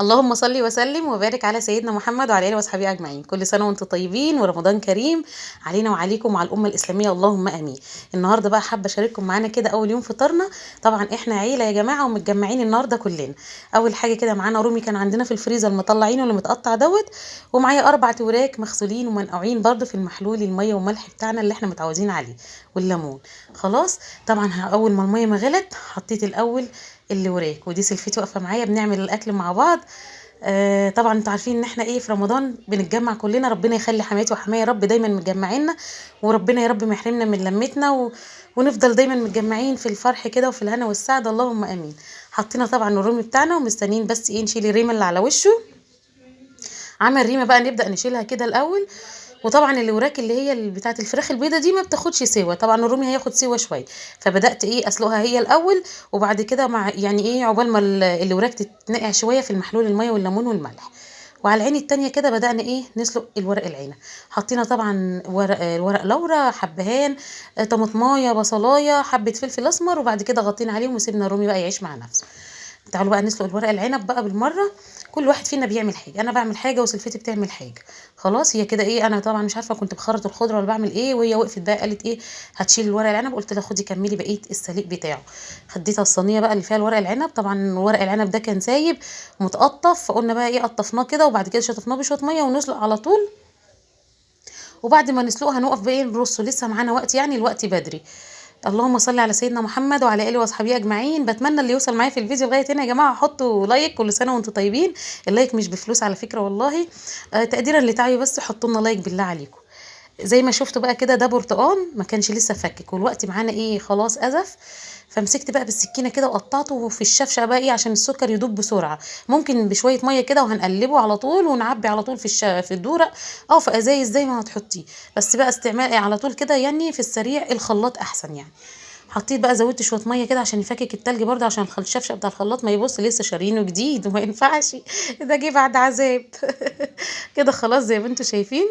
اللهم صل وسلم وبارك على سيدنا محمد وعلى اله واصحابه اجمعين. كل سنه وانتم طيبين ورمضان كريم علينا وعليكم وعلى الامه الاسلاميه، اللهم امين. النهارده بقى حابه اشارككم معانا كده اول يوم فطرنا. طبعا احنا عيله يا جماعه ومتجمعين النهارده كلنا. اول حاجه كده معانا رومي كان عندنا في الفريزر مطلعينه اللي متقطع دوت، ومعايا 4 وراك مغسولين ومنقوعين برده في المحلول الميه والملح بتاعنا اللي احنا متعودين عليه والليمون. خلاص. طبعا اول ما الميه ما غلت حطيت الاول اللي وراك، ودي سلفتي واقفه معايا بنعمل الاكل مع بعض. طبعا انتوا عارفين ان احنا ايه في رمضان بنتجمع كلنا، ربنا يخلي حماتي وحمايا يا رب دايما متجمعيننا، وربنا يا رب ما يحرمنا من لمتنا ونفضل دايما متجمعين في الفرح كده وفي الهنا والسعاده، اللهم امين. حطينا طبعا الرومي بتاعنا ومستنيين بس ايه نشيل الريمه اللي على وشه. عمل ريمه بقى نبدا نشيلها كده الاول. وطبعا اللي وراك اللي هي بتاعه الفراخ البيضه دي ما بتاخدش سوا، طبعا الرومي هياخد سوا شويه، فبدات ايه اسلقها هي الاول، وبعد كده مع يعني ايه عقبال ما اللي وراك تتنقع شويه في المحلول الميه والليمون والملح. وعلى العين التانية كده بدأنا ايه نسلق الورق العنب. حطينا طبعا ورق لورا، حبهان، طماطمايه، بصلايه، حبه فلفل اسمر، وبعد كده غطينا عليهم وسيبنا الرومي بقى يعيش مع نفسه. تعالوا بقى نسلق الورق العنب بقى بالمره. كل واحد فينا بيعمل حاجه، انا بعمل حاجه وسلفتي بتعمل حاجه. خلاص هي كده ايه، انا طبعا مش عارفه كنت بخرط الخضره ولا بعمل ايه، وهي وقفت بقى قالت ايه هتشيل الورق العنب، قلت لها خدي كملي بقيه السليق بتاعه. خديتها الصينيه بقى اللي فيها الورق العنب، طبعا ورق العنب ده كان سايب متقطف، فقلنا بقى ايه قطفناه كده وبعد كده شطفناه بشويه ميه ونسلق على طول. وبعد ما نسلقه هنقف بقى ايه نرصه، لسه معانا وقت يعني الوقت بدري. اللهم صل على سيدنا محمد وعلى اله واصحابه اجمعين. بتمنى اللي يوصل معايا في الفيديو لغايه هنا يا جماعه حطوا لايك، كل سنه وانتم طيبين. اللايك مش بفلوس على فكره والله، تقديرا لتعبي، بس حطوا لنا لايك بالله عليكم. زي ما شفتوا بقى كده ده برتقان ما كانش لسه فكك، والوقت معانا ايه خلاص ازف. فمسكت بقى بالسكينه كده وقطعته في الشفشه بقى ايه عشان السكر يدوب بسرعه. ممكن بشويه ميه كده وهنقلبه على طول ونعبي على طول في الدورق او في ازايز زي ما هتحطيه، بس بقى استعمال على طول كده يعني في السريع الخلاط احسن يعني. حطيت بقى زودت شويه ميه كده عشان يفكك التلج برده، عشان الشفشه بتاع الخلاط ما يبص لسه شارينه جديد وما ينفعش ده جه بعد عذاب. كده خلاص زي ما انتم شايفين.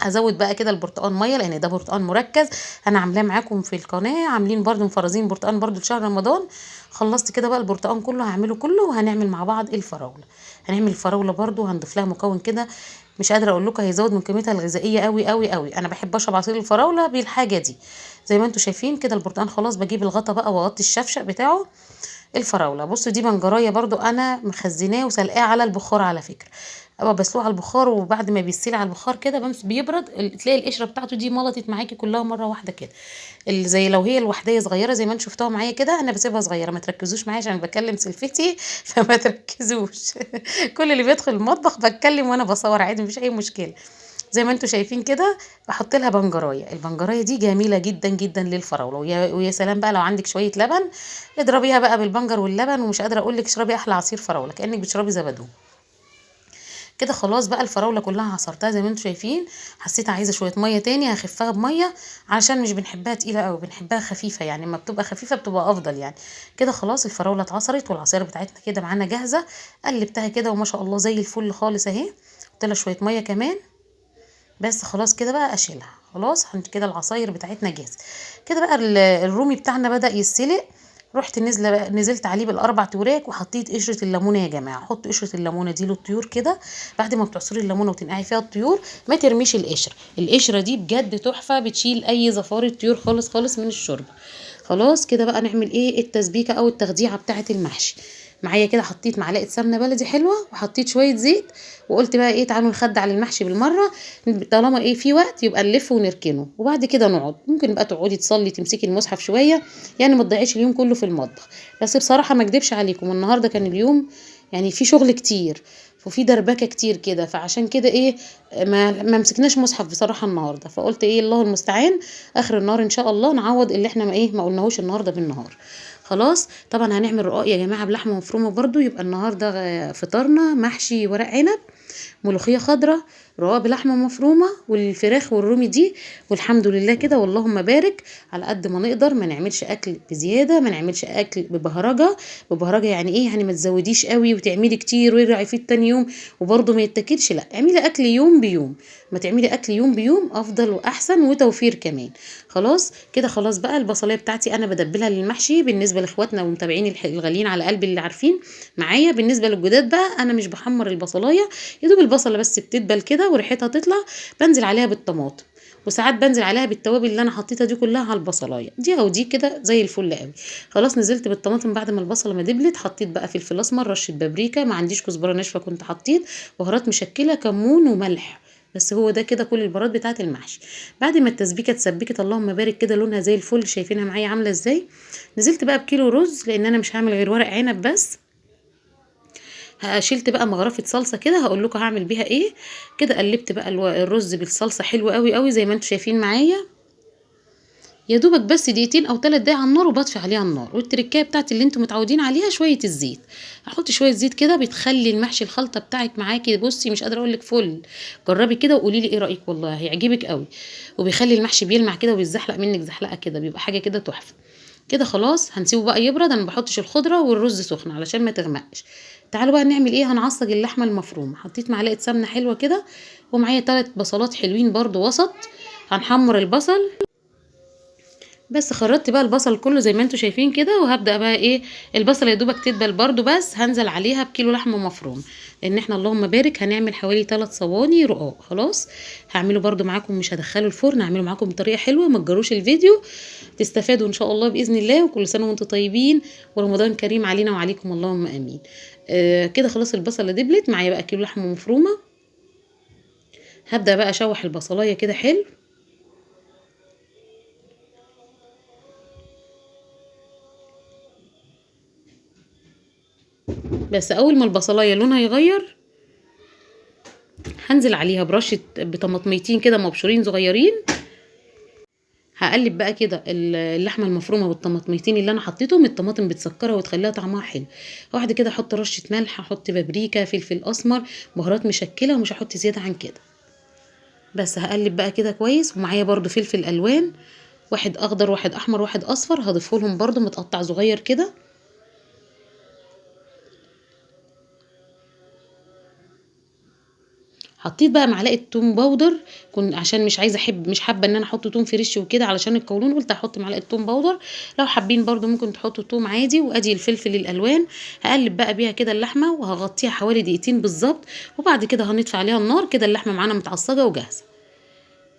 هزود بقى كده البرتقال ميه لان ده برتقال مركز، انا عاملاه معاكم في القناه، عاملين برده مفرزين برتقال برده لشهر رمضان. خلصت كده بقى البرتقال كله هعمله كله، وهنعمل مع بعض الفراوله. هنعمل الفراوله برده وهنضيف لها مكون كده مش قادره اقول لكم هيزود من قيمتها الغذائيه قوي قوي قوي. انا بحب اشرب عصير الفراوله بالحاجه دي. زي ما انتم شايفين كده البرتقال خلاص، بجيب الغطا بقى واغطي الشفشق بتاعه. الفراوله بصوا دي بنجرايه برضو انا مخزناه وسلقاه على البخار على فكره. ابقى بسلقه على البخار، وبعد ما بيستوي على البخار كده بيبرد تلاقي القشره بتاعته دي ملطت معاكي كلها مره واحده كده. اللي زي لو هي الوحديه صغيره زي ما انتم شفتوها معايا كده، انا بسيبها صغيره، ما تركزوش معايا عشان بكلم سلفتي فما تركزوش. كل اللي بيدخل المطبخ بتكلم وانا بصور عادي مفيش اي مشكله. زي ما انتم شايفين كده بحط لها بنجرايه، البنجرايه دي جميله جدا جدا للفراوله، ويا سلام بقى لو عندك شويه لبن اضربيها بقى بالبنجر واللبن، ومش قادره اقول لك اشربي احلى عصير فراوله كانك بتشربي زبادو. كده خلاص بقى الفراوله كلها عصرتها زي ما انتم شايفين. حسيت عايزه شويه ميه تاني هخفها بميه، علشان مش بنحبها تقيله قوي، بنحبها خفيفه يعني، اما بتبقى خفيفه بتبقى افضل يعني. كده خلاص الفراوله اتعصرت والعصير بتاعتنا كده معانا جاهزه. قلبتها كده وما شاء الله زي الفل خالص اهي. قلت لها شويه ميه كمان بس. خلاص كده بقى اشيلها. خلاص كده العصاير بتاعتنا جاهزه. كده بقى الرومي بتاعنا بدأ يتسلق. رحت نزلت عليه ب4 وراك وحطيت قشره الليمونه يا جماعه. حط قشره الليمونه دي للطيور كده، بعد ما بتعصري الليمونه وتنقعي فيها الطيور ما ترميش القشره، القشره دي بجد تحفه بتشيل اي زفاره طيور خالص خالص من الشرب. خلاص كده بقى نعمل ايه التسبيكه او التخديعه بتاعه المحشي. معايا كده حطيت معلقه سمنه بلدي حلوه وحطيت شويه زيت، وقلت بقى ايه تعالوا نخدع على المحشي بالمره، طالما ايه في وقت يبقى نلف ونركنه وبعد كده نقعد. ممكن بقى تقعدي تصلي تمسكي المصحف شويه، يعني ما تضيعيش اليوم كله في المطبخ. بس بصراحه ما اكدبش عليكم النهارده كان اليوم يعني في شغل كتير وفي دربكه كتير كده، فعشان كده ايه ما مسكناش مصحف بصراحه النهارده، فقلت ايه الله المستعان اخر النهار ان شاء الله نعوض اللي احنا ما قلناهوش النهارده بالنهار. خلاص طبعا هنعمل رقاق يا جماعه بلحمه مفرومه برضو، يبقى النهارده فطارنا محشي ورق عنب، ملوخيه خضراء، رقاق بلحمه مفرومه والفراخ والرومي دي. والحمد لله كده واللهم بارك. على قد ما نقدر ما نعملش اكل بزياده، ما نعملش اكل ببهرجه. ببهرجه يعني ايه؟ يعني ما تزوديش قوي وتعملي كتير ويرجع فيه تاني يوم وبرده ما يتاكلش. لا، اعملي اكل يوم بيوم. ما تعملي اكل يوم بيوم افضل واحسن وتوفير كمان. خلاص كده، خلاص بقى البصلايه بتاعتي انا بدبلها للمحشي. بالنسبه لاخواتنا ومتابعين الغاليين على قلبي اللي عارفين معايا، بالنسبه للجداد بقى انا مش بحمر البصلايه، يا دوب البصله بس بتدبل كده وريحتها تطلع، بنزل عليها بالطماطم. وساعات بنزل عليها بالتوابل اللي انا حطيتها دي كلها على البصلايه دي او دي كده زي الفل قوي. خلاص نزلت بالطماطم بعد ما البصله ما دبلت، حطيت بقى فلفل اسمر، رشه بابريكا، ما عنديش كزبره ناشفه كنت حطيت، بهارات مشكله، كمون وملح. بس هو ده كده كل البهارات بتاعه المحشي. بعد ما التسبيكه اتسبكت اللهم بارك كده لونها زي الفل، شايفينها معايا عامله ازاي. نزلت بقى بكيلو رز لان انا مش هعمل غير ورق عنب بس. شلت بقى مغرفه صلصه كده، هقول لكم هعمل بيها ايه. كده قلبت بقى الرز بالصلصه حلو قوي قوي زي ما انتم شايفين معايا. يا دوبك بس دقيقتين او 3 دقايق على النار وبطفي عليها النار. والتركايه بتاعتي اللي انتم متعودين عليها شويه الزيت. هحط شويه زيت كده بتخلي المحشي الخلطه بتاعك معاكي، بصي مش قادره اقول لك فل. جربي كده وقولي لي ايه رايك، والله هيعجبك قوي. وبيخلي المحشي بيلمع كده وبيزحلق منك زحلقه كده، بيبقى حاجه كده تحفه. كده خلاص هنسيبه بقى يبرد. انا ما بحطش الخضره والرز سخن علشان ما تغمقش. تعالوا بقى نعمل ايه. هنعصج اللحمه المفرومه. حطيت معلقه سمنه حلوه كده، ومعايا 3 بصلات حلوين برضو وسط. هنحمر البصل. بس خرطت بقى البصل كله زي ما انتوا شايفين كده، وهبدأ بقى ايه. البصل يا دوبك تدبل برضو، بس هنزل عليها بكيلو لحمه مفروم. لان احنا اللهم بارك هنعمل حوالي 3 صواني رقاق. خلاص هعمله برضو معاكم، مش هدخله الفرن، هعمله معاكم بطريقه حلوه، ما تجروش الفيديو. تستفادوا ان شاء الله باذن الله. وكل سنه وانتم طيبين ورمضان كريم علينا وعليكم اللهم امين. كده خلاص البصله دبلت معايا بقى كيلو لحمه مفرومه. هبدأ بقى اشوح البصلايه كده حلو. بس اول ما البصلايه لونها يغير هنزل عليها برشه بطماطميتين كده مبشورين صغيرين. هقلب بقى كده اللحمه المفرومه بالطماطميتين اللي انا حطيتهم. الطماطم بتسكرها وتخليها طعمها حلو. واحده كده احط رشه ملح، احط بابريكا، فلفل اسمر، بهارات مشكله، ومش هحط زياده عن كده. بس هقلب بقى كده كويس. ومعايا برضو فلفل الوان، واحد اخضر واحد احمر واحد اصفر، هضيفه لهم برضو متقطع صغير كده. حطيت بقى معلقه توم باودر. كنت عشان مش حابه ان انا احط توم فريش وكده علشان القولون، قلت احط معلقه توم باودر. لو حابين برضو ممكن تحطوا توم عادي. وادي الفلفل الالوان. هقلب بقى بيها كده اللحمه وهغطيها حوالي دقيقتين بالظبط. وبعد كده هنطفي عليها النار. كده اللحمه معانا متعصجه وجاهزه.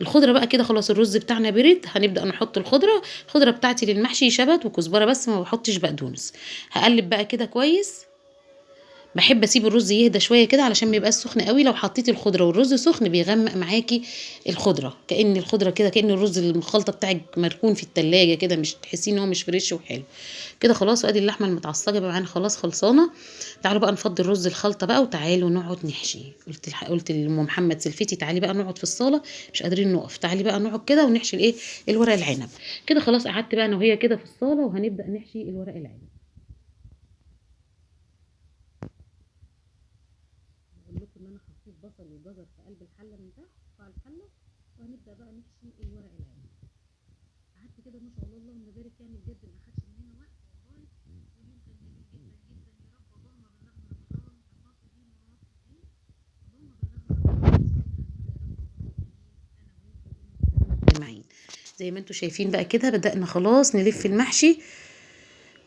الخضره بقى كده خلاص الرز بتاعنا برد. هنبدا نحط الخضره بتاعتي للمحشي شبت وكزبره بس، ما بحطش بقدونس. هقلب بقى كده كويس. بحب اسيب الرز يهدى شويه كده علشان ما يبقاش سخن قوي. لو حطيتي الخضره والرز سخن بيغمق معاكي الخضره، كأن الخضره كده كأن الرز الخلطه بتاعك مركون في التلاجة كده، مش تحسين ان هو مش فريش وحلو كده. خلاص وادي اللحمه المتعصجه بقى معانا خلاص خلصانه. تعالوا بقى نفضي الرز الخلطه بقى وتعالوا نقعد نحشي. قلت لام محمد سلفتي تعالي بقى نقعد في الصاله، مش قادرين نقف، تعالي بقى نقعد كده ونحشي الايه، الورق العنب. كده خلاص قعدت بقى انا وهي كده في الصاله وهنبدا نحشي الورق العنب. اقول لكم ان انا حطيت بصل وجزر في قلب الحله من تحت على الحله. وهنبدا بقى نحشي الورق العنب. قعدت كده ما شاء الله اللهم بارك، يعني بجد ما خدش مننا وقت والله. واليوم كان جميل جدا جدا. يا رب اللهم بلغنا رمضان بفضل ونصر فيه. اللهم بلغنا رمضان اجمعين. زي ما انتم شايفين بقى كده بدأنا خلاص نلف المحشي،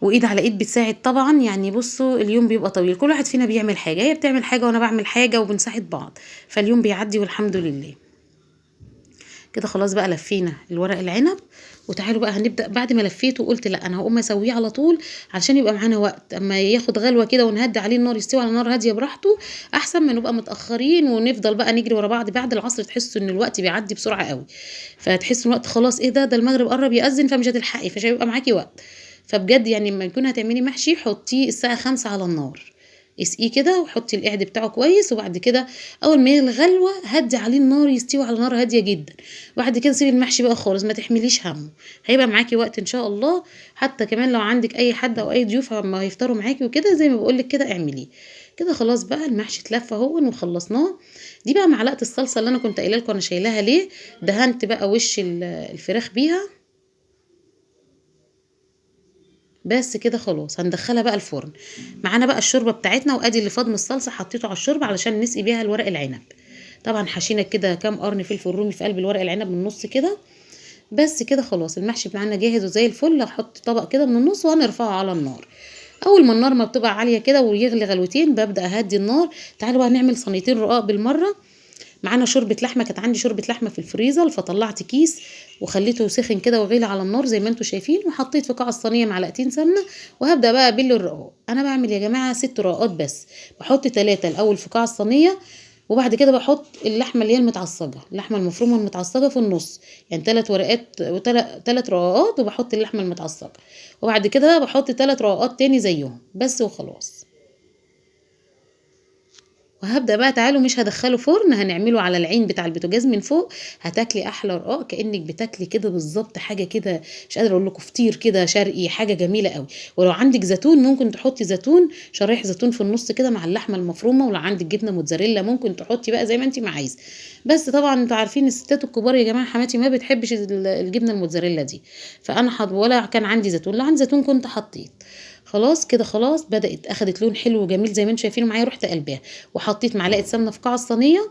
وايد على ايد بتساعد طبعا. يعني بصوا اليوم بيبقى طويل، كل واحد فينا بيعمل حاجه، هي بتعمل حاجه وانا بعمل حاجه وبنساعد بعض، فاليوم بيعدي والحمد لله. كده خلاص بقى لفينا الورق العنب. وتعالوا بقى هنبدا. بعد ما لفيته قلت لا انا هقوم اسويه على طول علشان يبقى معانا وقت، اما ياخد غلوه كده ونهدي عليه النار يستوي على نار هاديه براحته، احسن ما نبقى متاخرين ونفضل بقى نجري ورا بعض. بعد العصر تحسوا ان الوقت بيعدي بسرعه قوي، فتحسوا الوقت خلاص ايه ده المغرب قرب يأذن، فمش هتلحقي، فمش هيبقى معاكي وقت. فبجد يعني لما يكون هتعملي محشي حطيه الساعه 5 على النار، اسقيه كده وحطي القعد بتاعه كويس. وبعد كده اول ما يغلوه هدي عليه النار يستوي على نار هاديه جدا. بعد كده سيبي المحشي بقى خالص، ما تحمليش همه، هيبقى معاكي وقت ان شاء الله. حتى كمان لو عندك اي حد او اي ضيوف ما هيفطروا معاكي وكده زي ما بقولك كده اعمليه. كده خلاص بقى المحشي اتلف اهو وخلصناه. دي بقى معلقه الصلصه اللي انا كنت قايله لكم انا شايلاها ليه. دهنت بقى وش الفراخ بيها. بس كده خلاص هندخلها بقى الفرن. معانا بقى الشوربه بتاعتنا، وادي اللي فاض من الصلصه حطيته على الشوربه علشان نسقي بيها الورق العنب. طبعا حشينا كده كام قرن فلفل رومي في قلب الورق العنب من النص كده. بس كده خلاص المحشي بتاعنا جاهز وزي الفل. هحط طبق كده من النص وهنرفعه على النار. اول ما النار ما بتبقى عاليه كده ويغلي غلوتين ببدا اهدي النار. تعالوا بقى نعمل صينيتين رقاق بالمره. معانا شوربه لحمه، كانت عندي شوربه لحمه في الفريزر فطلعت كيس وخليته سخن كده وغلي على النار زي ما انتم شايفين، وحطيت في قاع الصينيه معلقتين سمنه. وهبدا بقى ابل الرقاق. انا بعمل يا جماعه 6 رقاقات بس. بحط 3 الاول في قاع الصينيه، وبعد كده بحط اللحمه اللي هي المتعصجه، اللحمه المفرومه المتعصجه في النص. يعني 3 ورقات وثلاث رقاقات، وبحط اللحمه المتعصجه. وبعد كده بحط 3 رقاقات تاني زيهم بس وخلاص. وهبدأ بقى، تعالوا مش هدخله فرن، هنعمله على العين بتاع البوتاجاز من فوق. هتاكلي احلى رقاق، كأنك بتاكلي كده بالظبط حاجه كده. مش قادره اقول لكم، فطير كده شرقي، حاجه جميله قوي. ولو عندك زيتون ممكن تحطي زيتون، شرايح زيتون في النص كده مع اللحمه المفرومه. ولو عندك جبنه موتزاريلا ممكن تحطي بقى زي ما انت ما عايزه. بس طبعا انتوا عارفين الستات الكبار يا جماعه، حماتي ما بتحبش الجبنه الموتزاريلا دي. فانا ولا كان عندي زيتون، لا عندي زيتون كنت حطيت. خلاص كده خلاص بدأت اخدت لون حلو وجميل زي ما انتم شايفينه معايا. رحت قلبها وحطيت معلقه سمنه في قاع الصينيه،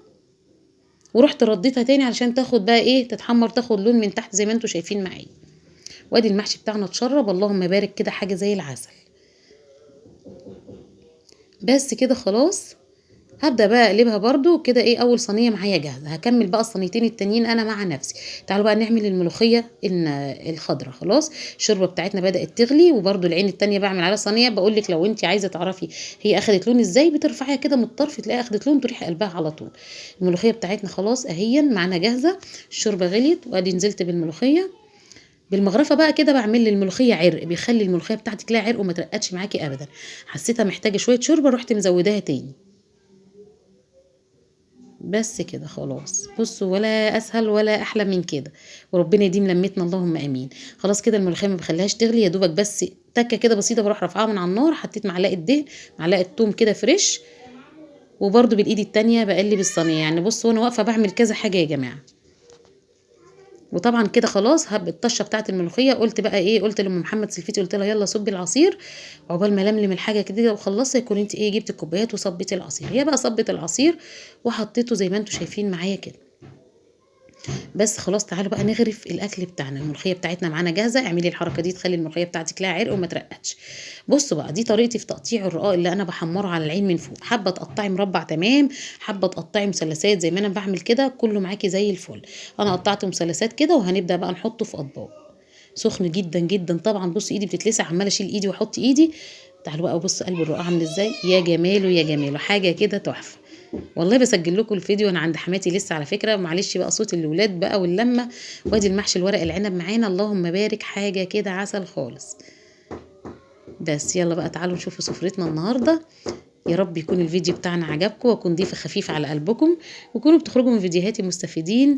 ورحت رديتها تاني علشان تاخد بقى ايه، تتحمر، تاخد لون من تحت زي ما انتم شايفين معايا. وادي المحشي بتاعنا اتشرب، اللهم بارك، كده حاجه زي العسل. بس كده خلاص هبدأ بقى اقلبها برضو كده. ايه، اول صينيه معايا جاهزه، هكمل بقى الصينيتين التانيين انا مع نفسي. تعالوا بقى نعمل الملوخيه الخضراء. خلاص الشوربه بتاعتنا بدأت تغلي، وبرضو العين التانية بعمل على صينيه. بقول لك لو انت عايزه تعرفي هي اخدت لون ازاي، بترفعيها كده من الطرف تلاقيها اخدت لون، تروحي قلبها على طول. الملوخيه بتاعتنا خلاص اهي معانا جاهزه. الشوربه غليت وادي نزلت بالملوخيه. بالمغرفه بقى كده بعمل للملوخيه عرق، بيخلي الملوخيه بتاعتك لها عرق وما ترقدش معاكي ابدا. حسيتها محتاجه شويه شوربه رحت مزوداها تاني. بس كده خلاص، بصوا ولا اسهل ولا احلى من كده. وربنا يديم لمتنا اللهم امين. خلاص كده الملوخيه ما بخليهاش تغلي، يا دوبك بس تكه كده بسيطه بروح رافعاها من على النار. حطيت معلقه دهن، معلقه توم كده فريش، وبرده بالايد التانية بقلب الصينيه. يعني بصوا وانا واقفه بعمل كذا حاجه يا جماعه. وطبعا كده خلاص هب الطشه بتاعت الملوخيه. قلت بقى ايه، قلت لام محمد سلفتي، قلت لها يلا صبي العصير. عقبال ما لملم الحاجه كده وخلصت يكون انت ايه جبت الكوبايات وصبيتي العصير. هي بقى صبت العصير وحطيته زي ما انتم شايفين معايا كده. بس خلاص تعالوا بقى نغرف الاكل بتاعنا. الملوخيه بتاعتنا معانا جاهزه. اعملي الحركه دي تخلي الملوخيه بتاعتك لها عرق وما ترقدش. بصوا بقى دي طريقتي في تقطيع الرقاق اللي انا بحمره على العين من فوق. حابه تقطعي مربع تمام، حابه تقطعي مثلثات زي ما انا بعمل كده، كله معاكي زي الفل. انا قطعت مثلثات كده وهنبدا بقى نحطه في اطباق. سخن جدا جدا طبعا. بص ايدي بتتلسع، عماله اشيل ايدي واحط ايدي. تعالوا بقى بص قلب الرقاق عامل ازاي، يا جماله يا جماله، حاجه كده تحفه. والله بسجل لكم الفيديو انا عند حماتي لسه على فكره، معلش بقى صوت الاولاد بقى واللمه. وادي المحشي الورق العنب معانا، اللهم بارك، حاجه كده عسل خالص. بس يلا بقى تعالوا نشوفوا سفرتنا النهارده. يا رب يكون الفيديو بتاعنا عجبكم، واكون ضيفه خفيفه على قلبكم، وكونوا بتخرجوا من فيديوهاتي مستفيدين.